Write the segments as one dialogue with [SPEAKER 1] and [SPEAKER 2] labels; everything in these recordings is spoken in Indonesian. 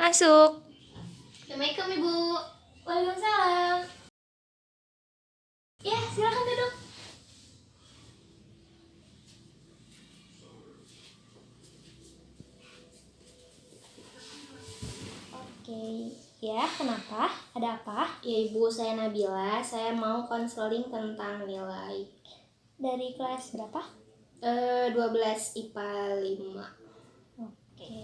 [SPEAKER 1] Masuk.
[SPEAKER 2] Assalamualaikum Ibu.
[SPEAKER 1] Waalaikumsalam. Ya, silakan duduk. Oke, ya kenapa? Ada apa?
[SPEAKER 2] Ya Ibu, saya Nabila. Saya mau konseling tentang nilai.
[SPEAKER 1] Dari kelas berapa?
[SPEAKER 2] 12 IPA 5.
[SPEAKER 1] Oke.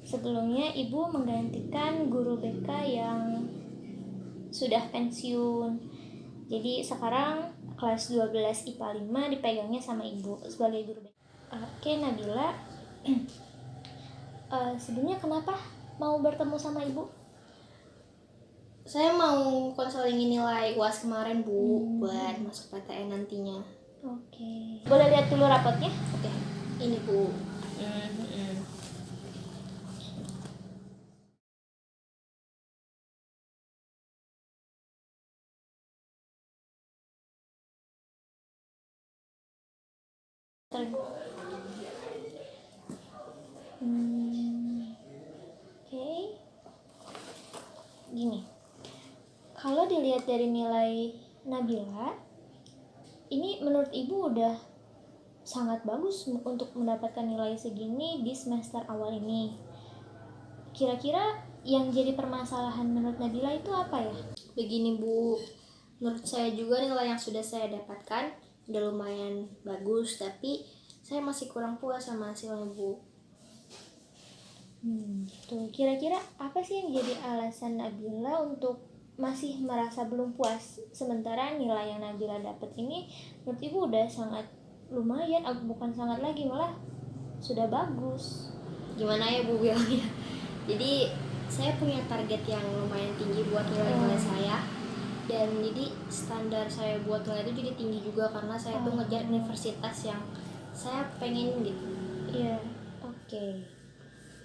[SPEAKER 1] Sebelumnya Ibu menggantikan guru BK yang sudah pensiun. Jadi sekarang kelas 12 IPA 5 dipegangnya sama Ibu sebagai guru BK. Oke, Nabila. Sebelumnya kenapa mau bertemu sama Ibu?
[SPEAKER 2] Saya mau konselingin nilai UAS kemarin Bu, buat masuk PTN nantinya.
[SPEAKER 1] Oke. Boleh lihat dulu rapotnya?
[SPEAKER 2] Oke, ini Bu.
[SPEAKER 1] Oke. Gini. Kalau dilihat dari nilai Nabila, ini menurut Ibu udah sangat bagus untuk mendapatkan nilai segini di semester awal ini. Kira-kira yang jadi permasalahan menurut Nabila itu apa ya?
[SPEAKER 2] Begini Bu, menurut saya juga nilai yang sudah saya dapatkan udah lumayan bagus, tapi saya masih kurang puas sama hasilnya Bu.
[SPEAKER 1] Tuh, kira-kira apa sih yang jadi alasan Nabila untuk masih merasa belum puas, sementara nilai yang Nabila dapat ini menurut Ibu udah sangat lumayan, bukan sangat lagi, malah sudah bagus.
[SPEAKER 2] Gimana ya Bu bilangnya? Jadi saya punya target yang lumayan tinggi buat nilai-nilai saya, dan jadi standar saya buat nilai itu jadi tinggi juga karena saya tuh ngejar universitas yang saya pengen gitu.
[SPEAKER 1] Iya, oke.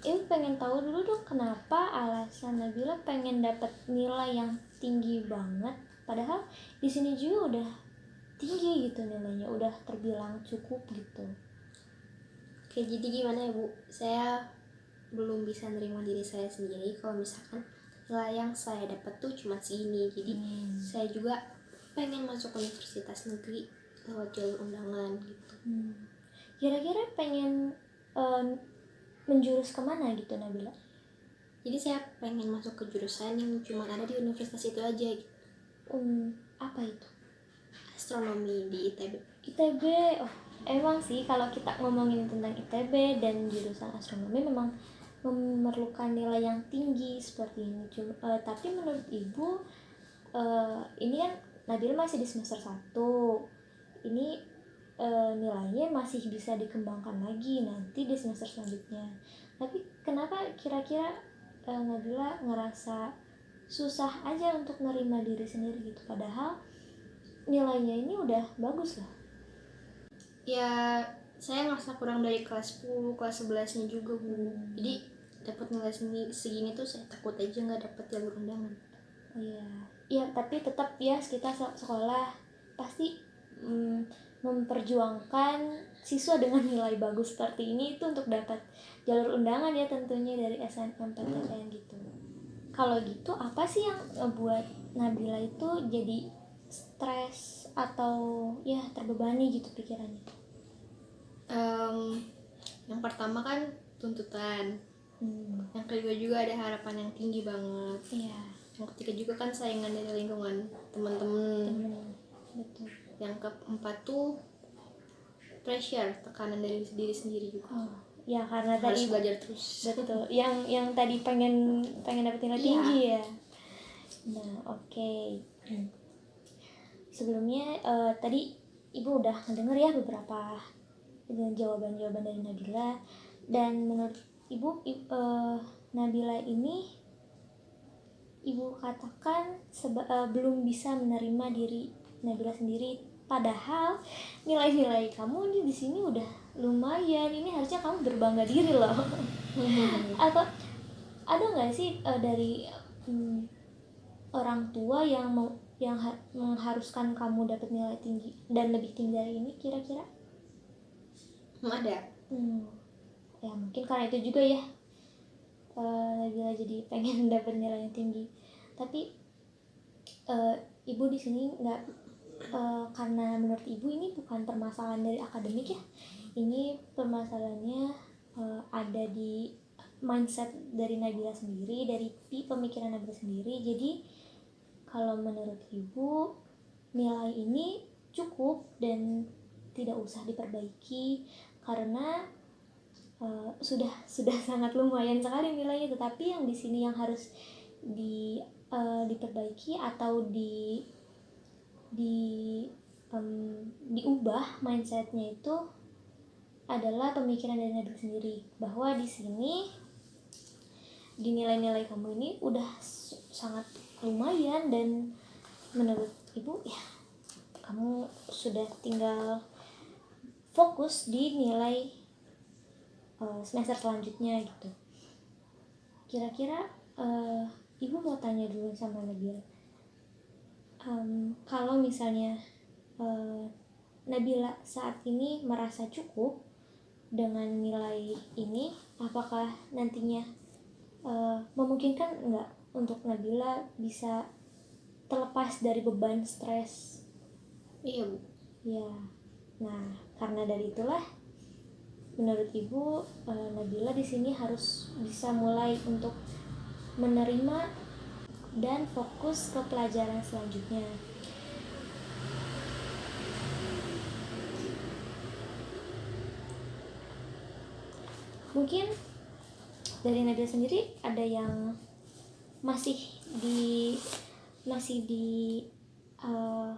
[SPEAKER 1] Ibu pengen tahu dulu dong kenapa alasan Nabila pengen dapat nilai yang tinggi banget, padahal di sini juga udah tinggi gitu nilainya, udah terbilang cukup gitu.
[SPEAKER 2] Oke, jadi gimana ya Bu? Saya belum bisa nerima diri saya sendiri kalau misalkan nilai yang saya dapat tuh cuma segini. Jadi saya juga pengen masuk universitas negeri lewat jalur undangan gitu.
[SPEAKER 1] Kira-kira pengen menjurus kemana gitu Nabila?
[SPEAKER 2] Jadi saya pengen masuk ke jurusan yang cuma ada di universitas itu aja gitu.
[SPEAKER 1] Apa itu?
[SPEAKER 2] Astronomi di ITB.
[SPEAKER 1] ITB, oh emang sih kalau kita ngomongin tentang ITB dan jurusan astronomi memang memerlukan nilai yang tinggi seperti ini. Tapi menurut Ibu, ini kan Nabila masih di semester 1. Ini nilainya masih bisa dikembangkan lagi nanti di semester selanjutnya. Tapi kenapa kira-kira Nabila ngerasa susah aja untuk nerima diri sendiri gitu, padahal nilainya ini udah bagus lah.
[SPEAKER 2] Ya saya ngerasa kurang dari kelas 10, kelas 11 nya juga Bu. Jadi dapat nilai segini tuh saya takut aja nggak dapat jalur undangan.
[SPEAKER 1] Iya, tapi tetap ya kita sekolah pasti memperjuangkan siswa dengan nilai bagus seperti ini itu untuk dapat jalur undangan ya, tentunya dari SNMPTN gitu. Kalau gitu apa sih yang ngebuat Nabila itu jadi stres atau ya terbebani gitu pikirannya?
[SPEAKER 2] Yang pertama kan tuntutan. Yang kedua juga ada harapan yang tinggi banget.
[SPEAKER 1] Iya.
[SPEAKER 2] Yang ketiga juga kan saingan dari lingkungan teman-teman.
[SPEAKER 1] Betul.
[SPEAKER 2] Yang keempat tuh pressure, tekanan dari diri sendiri juga.
[SPEAKER 1] Ya karena
[SPEAKER 2] harus
[SPEAKER 1] tadi
[SPEAKER 2] belajar terus.
[SPEAKER 1] Betul. Yang tadi pengen dapat nilai tinggi ya. Nah, oke. Sebelumnya tadi Ibu udah ngedenger ya beberapa jawaban-jawaban dari Nabila, dan menurut Ibu Nabila ini Ibu katakan belum bisa menerima diri Nabila sendiri, padahal nilai-nilai kamu ini di sini udah lumayan, ini harusnya kamu berbangga diri loh. Atau ada nggak sih dari orang tua yang mengharuskan kamu dapat nilai tinggi dan lebih tinggi dari ini kira-kira?
[SPEAKER 2] Ada.
[SPEAKER 1] Ya mungkin karena itu juga ya Nabila jadi pengen dapat nilai yang tinggi. Tapi ibu di sini nggak, karena menurut ibu ini bukan permasalahan dari akademik ya, ini permasalahannya ada di mindset dari Nabila sendiri, dari pemikiran Nabila sendiri. Jadi kalau menurut ibu nilai ini cukup dan tidak usah diperbaiki karena sudah sangat lumayan sekali nilainya. Tetapi yang di sini yang harus diperbaiki atau diubah mindsetnya itu adalah pemikiran dari Nabil sendiri, bahwa di sini di nilai-nilai kamu ini udah sangat lumayan dan menurut ibu ya kamu sudah tinggal fokus di nilai semester selanjutnya gitu. Kira-kira ibu mau tanya dulu sama Nabila, kalau misalnya Nabila saat ini merasa cukup dengan nilai ini, apakah nantinya memungkinkan enggak untuk Nabila bisa terlepas dari beban stres?
[SPEAKER 2] Iya Bu.
[SPEAKER 1] Ya, nah karena dari itulah menurut ibu Nabila di sini harus bisa mulai untuk menerima dan fokus ke pelajaran selanjutnya. Mungkin dari Nabila sendiri ada yang masih di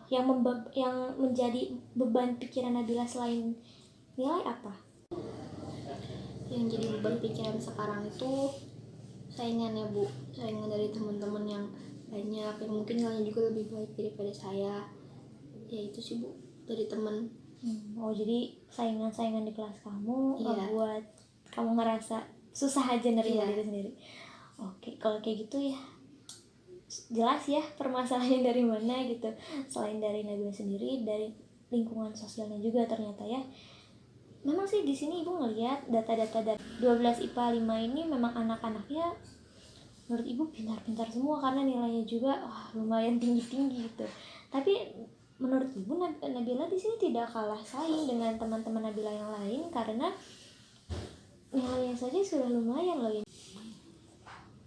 [SPEAKER 1] yang menjadi beban pikiran Nabila selain nilai apa?
[SPEAKER 2] Yang jadi beban pikiran sekarang itu saingan ya Bu, saingan dari teman-teman yang banyak yang mungkin nilainya juga lebih baik daripada saya. Ya itu sih Bu, dari teman.
[SPEAKER 1] Oh jadi saingan-saingan di kelas kamu
[SPEAKER 2] Iya.
[SPEAKER 1] buat kamu ngerasa susah aja nerima
[SPEAKER 2] Iya.
[SPEAKER 1] diri sendiri. Oke, kalau kayak gitu ya jelas ya permasalahannya dari mana gitu. Selain dari Nabila sendiri, dari lingkungan sosialnya juga ternyata ya. Memang sih di sini ibu ngelihat data-data dari 12 IPA 5 ini memang anak-anaknya menurut ibu pintar-pintar semua karena nilainya juga lumayan tinggi-tinggi gitu. Tapi menurut ibu Nabila di sini tidak kalah saing dengan teman-teman Nabila yang lain karena nilainya saja sudah lumayan loh.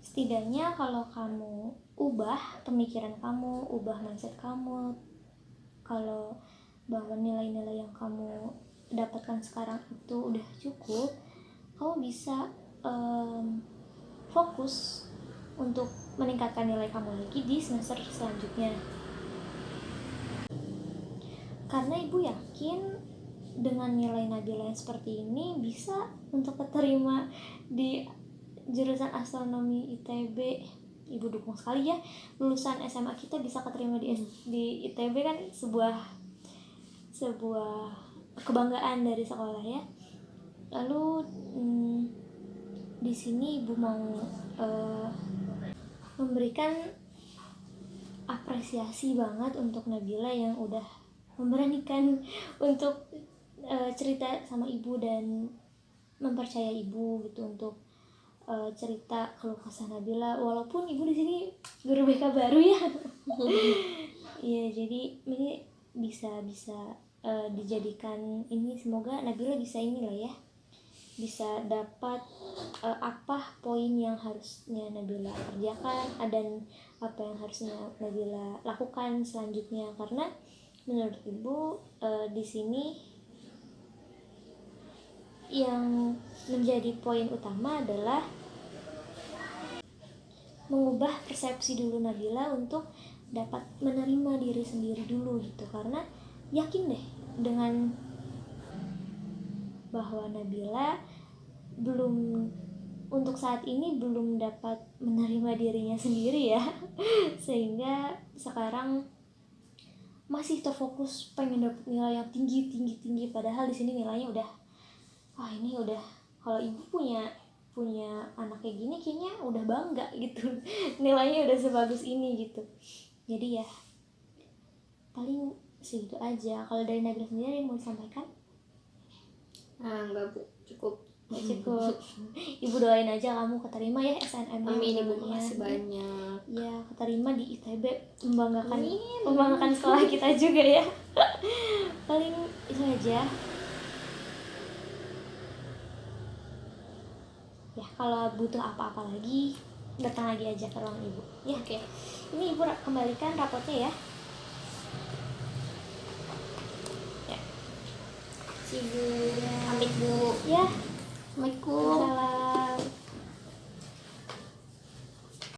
[SPEAKER 1] Setidaknya kalau kamu ubah pemikiran kamu, ubah mindset kamu, kalau bahwa nilai-nilai yang kamu dapatkan sekarang itu udah cukup, kamu bisa fokus untuk meningkatkan nilai kamu lagi di semester selanjutnya. Karena ibu yakin dengan nilai Nabila yang seperti ini bisa untuk keterima di jurusan astronomi ITB. Ibu dukung sekali ya, lulusan SMA kita bisa keterima di ITB kan sebuah kebanggaan dari sekolah ya. Lalu di sini ibu mau memberikan apresiasi banget untuk Nabila yang udah memberanikan untuk cerita sama ibu dan mempercaya ibu gitu untuk cerita keluh kesah Nabila, walaupun ibu di sini guru BK baru ya. Iya, jadi ini bisa dijadikan ini, semoga Nabila bisa inilah ya, bisa dapat apa poin yang harusnya Nabila kerjakan dan apa yang harusnya Nabila lakukan selanjutnya. Karena menurut ibu di sini yang menjadi poin utama adalah mengubah persepsi dulu Nabila untuk dapat menerima diri sendiri dulu gitu. Karena yakin deh dengan bahwa Nabila untuk saat ini belum dapat menerima dirinya sendiri ya. Sehingga sekarang masih terfokus pengen dapat nilai yang tinggi padahal di sini nilainya udah ini udah, kalau ibu punya anak kayak gini kayaknya udah bangga gitu. Nilainya udah sebagus ini gitu. Jadi ya paling segitu aja. Kalau dari Nabila sendiri yang mau disampaikan?
[SPEAKER 2] Enggak Bu, cukup.
[SPEAKER 1] nggak cukup. Ibu doain aja kamu keterima ya SNM.
[SPEAKER 2] Amin ibu, makasih banyak.
[SPEAKER 1] Ya keterima di ITB, membanggakan sekolah kita juga ya. Paling itu aja ya, kalau butuh apa-apa lagi datang lagi aja ke ruang ibu ya.
[SPEAKER 2] Oke.
[SPEAKER 1] Ini ibu kembalikan rapotnya ya.
[SPEAKER 2] Si Bu, pamit Bu.
[SPEAKER 1] Ya,
[SPEAKER 2] Assalamualaikum.
[SPEAKER 1] salam.